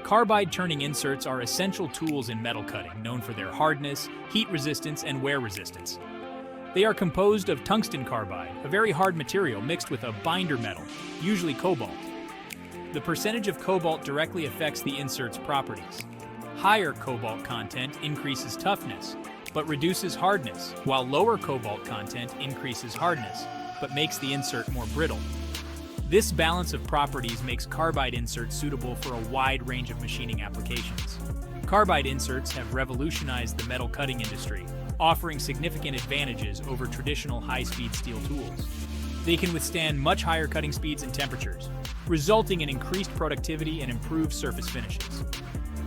Carbide turning inserts are essential tools in metal cutting, known for their hardness, heat resistance, and wear resistance. They are composed of tungsten carbide, a very hard material mixed with a binder metal, usually cobalt. The percentage of cobalt directly affects the insert's properties. Higher cobalt content increases toughness, but reduces hardness, while lower cobalt content increases hardness, but makes the insert more brittle. This balance of properties makes carbide inserts suitable for a wide range of machining applications. Carbide inserts have revolutionized the metal cutting industry, offering significant advantages over traditional high-speed steel tools. They can withstand much higher cutting speeds and temperatures, resulting in increased productivity and improved surface finishes.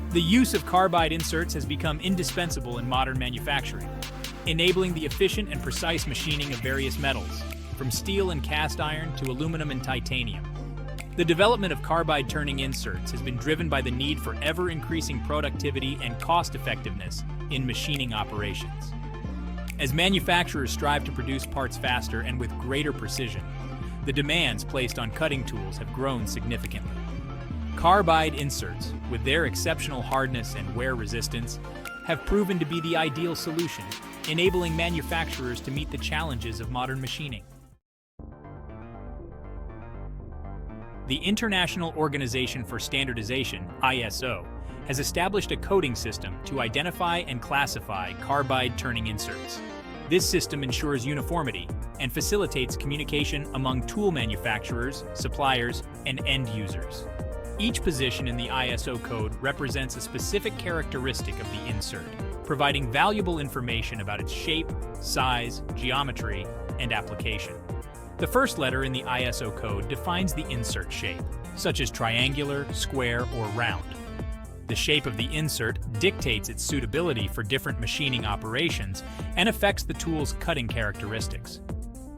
The use of carbide inserts has become indispensable in modern manufacturing, enabling the efficient and precise machining of various metals, from steel and cast iron to aluminum and titanium. The development of carbide turning inserts has been driven by the need for ever-increasing productivity and cost-effectiveness in machining operations. As manufacturers strive to produce parts faster and with greater precision, the demands placed on cutting tools have grown significantly. Carbide inserts, with their exceptional hardness and wear resistance, have proven to be the ideal solution, enabling manufacturers to meet the challenges of modern machining. The International Organization for Standardization, ISO, has established a coding system to identify and classify carbide turning inserts. This system ensures uniformity and facilitates communication among tool manufacturers, suppliers, and end users. Each position in the ISO code represents a specific characteristic of the insert, providing valuable information about its shape, size, geometry, and application. The first letter in the ISO code defines the insert shape, such as triangular, square, or round. The shape of the insert dictates its suitability for different machining operations and affects the tool's cutting characteristics.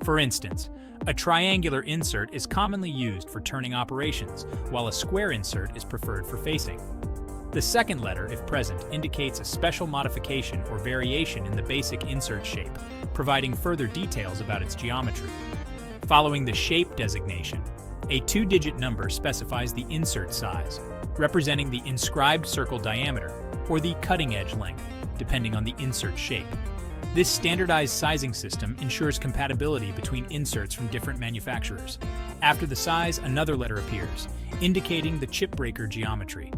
For instance, a triangular insert is commonly used for turning operations, while a square insert is preferred for facing. The second letter, if present, indicates a special modification or variation in the basic insert shape, providing further details about its geometry. Following the shape designation, a two-digit number specifies the insert size, representing the inscribed circle diameter or the cutting edge length, depending on the insert shape. This standardized sizing system ensures compatibility between inserts from different manufacturers. After the size, another letter appears, indicating the chip breaker geometry.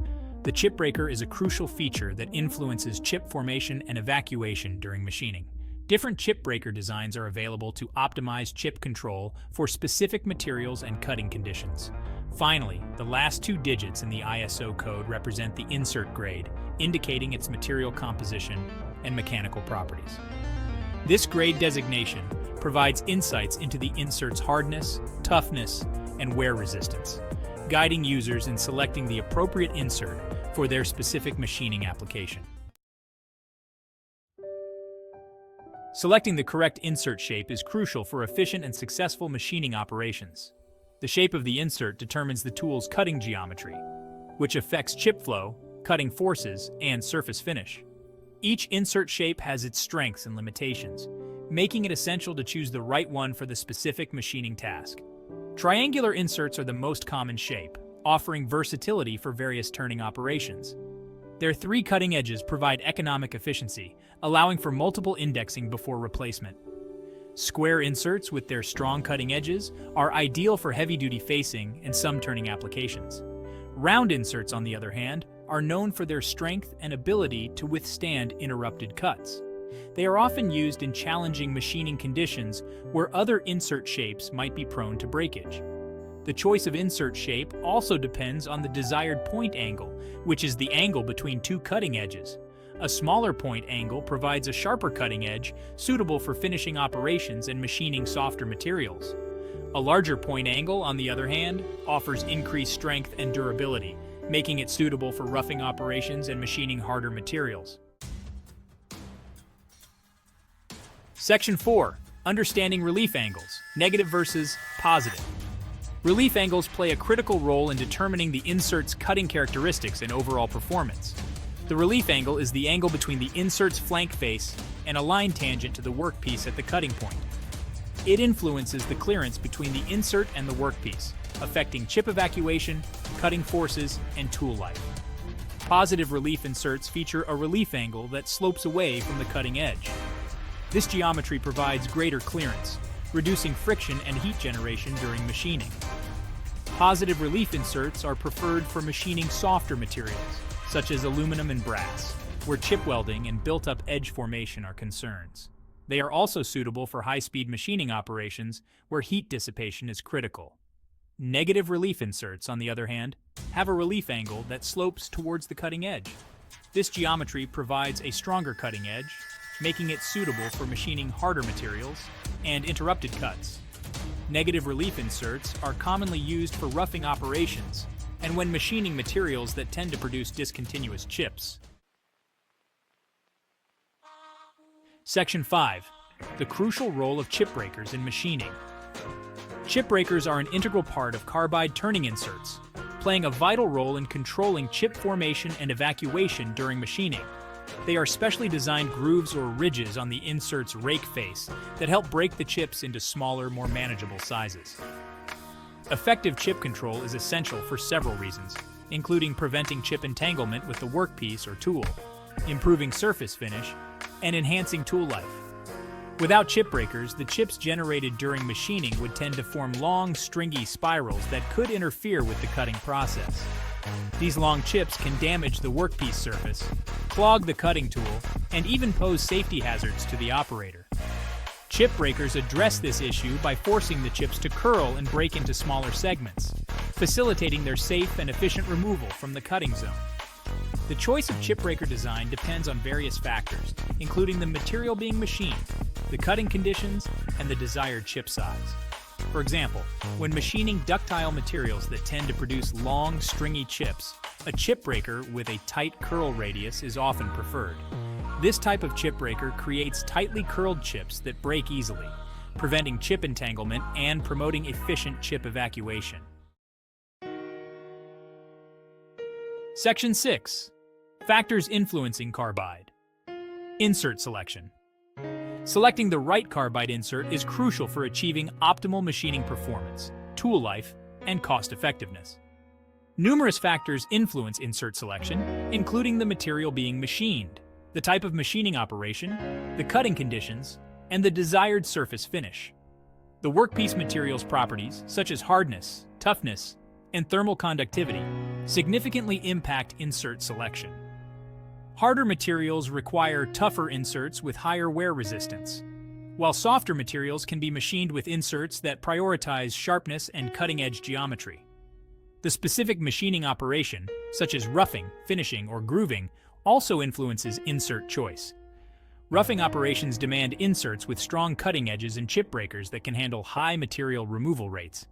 The chip breaker is a crucial feature that influences chip formation and evacuation during machining. Different chip breaker designs are available to optimize chip control for specific materials and cutting conditions. Finally, the last two digits in the ISO code represent the insert grade, indicating its material composition and mechanical properties. This grade designation provides insights into the insert's hardness, toughness, and wear resistance, guiding users in selecting the appropriate insert for their specific machining application. Selecting the correct insert shape is crucial for efficient and successful machining operations. The shape of the insert determines the tool's cutting geometry, which affects chip flow, cutting forces, and surface finish. Each insert shape has its strengths and limitations, making it essential to choose the right one for the specific machining task. Triangular inserts are the most common shape, offering versatility for various turning operations. Their three cutting edges provide economic efficiency, allowing for multiple indexing before replacement. Square inserts with their strong cutting edges are ideal for heavy-duty facing and some turning applications. Round inserts, on the other hand, are known for their strength and ability to withstand interrupted cuts. They are often used in challenging machining conditions where other insert shapes might be prone to breakage. The choice of insert shape also depends on the desired point angle, which is the angle between two cutting edges. A smaller point angle provides a sharper cutting edge suitable for finishing operations and machining softer materials. A larger point angle, on the other hand, offers increased strength and durability, making it suitable for roughing operations and machining harder materials. Section 4. Understanding relief angles, negative versus positive. Relief angles play a critical role in determining the insert's cutting characteristics and overall performance. The relief angle is the angle between the insert's flank face and a line tangent to the workpiece at the cutting point. It influences the clearance between the insert and the workpiece, affecting chip evacuation, cutting forces, and tool life. Positive relief inserts feature a relief angle that slopes away from the cutting edge. This geometry provides greater clearance, reducing friction and heat generation during machining. Positive relief inserts are preferred for machining softer materials, such as aluminum and brass, where chip welding and built-up edge formation are concerns. They are also suitable for high-speed machining operations where heat dissipation is critical. Negative relief inserts, on the other hand, have a relief angle that slopes towards the cutting edge. This geometry provides a stronger cutting edge, making it suitable for machining harder materials and interrupted cuts. Negative relief inserts are commonly used for roughing operations and when machining materials that tend to produce discontinuous chips. Section 5. The crucial role of chip breakers in machining. Chip breakers are an integral part of carbide turning inserts, playing a vital role in controlling chip formation and evacuation during machining. They are specially designed grooves or ridges on the insert's rake face that help break the chips into smaller, more manageable sizes. Effective chip control is essential for several reasons, including preventing chip entanglement with the workpiece or tool, improving surface finish, and enhancing tool life. Without chip breakers, the chips generated during machining would tend to form long, stringy spirals that could interfere with the cutting process. These long chips can damage the workpiece surface, clog the cutting tool, and even pose safety hazards to the operator. Chip breakers address this issue by forcing the chips to curl and break into smaller segments, facilitating their safe and efficient removal from the cutting zone. The choice of chip breaker design depends on various factors, including the material being machined, the cutting conditions, and the desired chip size. For example, when machining ductile materials that tend to produce long, stringy chips, a chip breaker with a tight curl radius is often preferred. This type of chip breaker creates tightly curled chips that break easily, preventing chip entanglement and promoting efficient chip evacuation. Section 6. Factors influencing carbide. Insert selection. Selecting the right carbide insert is crucial for achieving optimal machining performance, tool life, and cost effectiveness. Numerous factors influence insert selection, including the material being machined, the type of machining operation, the cutting conditions, and the desired surface finish. The workpiece material's properties, such as hardness, toughness, and thermal conductivity, significantly impact insert selection. Harder materials require tougher inserts with higher wear resistance, while softer materials can be machined with inserts that prioritize sharpness and cutting-edge geometry. The specific machining operation, such as roughing, finishing, or grooving, also influences insert choice. Roughing operations demand inserts with strong cutting edges and chip breakers that can handle high material removal rates.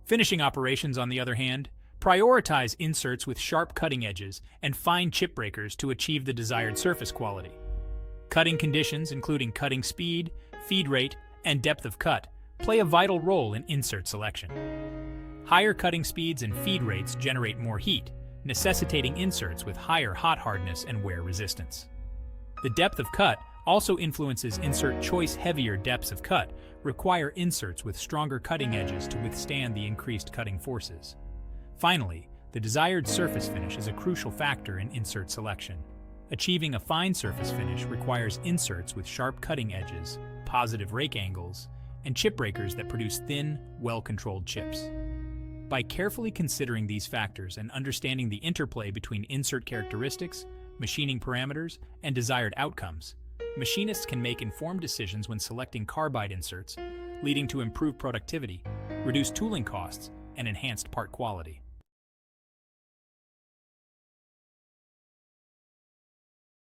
Finishing operations, on the other hand, prioritize inserts with sharp cutting edges and fine chip breakers to achieve the desired surface quality. Cutting conditions, including cutting speed, feed rate, and depth of cut, play a vital role in insert selection. Higher cutting speeds and feed rates generate more heat, necessitating inserts with higher hot hardness and wear resistance. The depth of cut also influences insert choice. Heavier depths of cut require inserts with stronger cutting edges to withstand the increased cutting forces. Finally, the desired surface finish is a crucial factor in insert selection. Achieving a fine surface finish requires inserts with sharp cutting edges, positive rake angles, and chip breakers that produce thin, well-controlled chips. By carefully considering these factors and understanding the interplay between insert characteristics, machining parameters, and desired outcomes, machinists can make informed decisions when selecting carbide inserts, leading to improved productivity, reduced tooling costs, and enhanced part quality.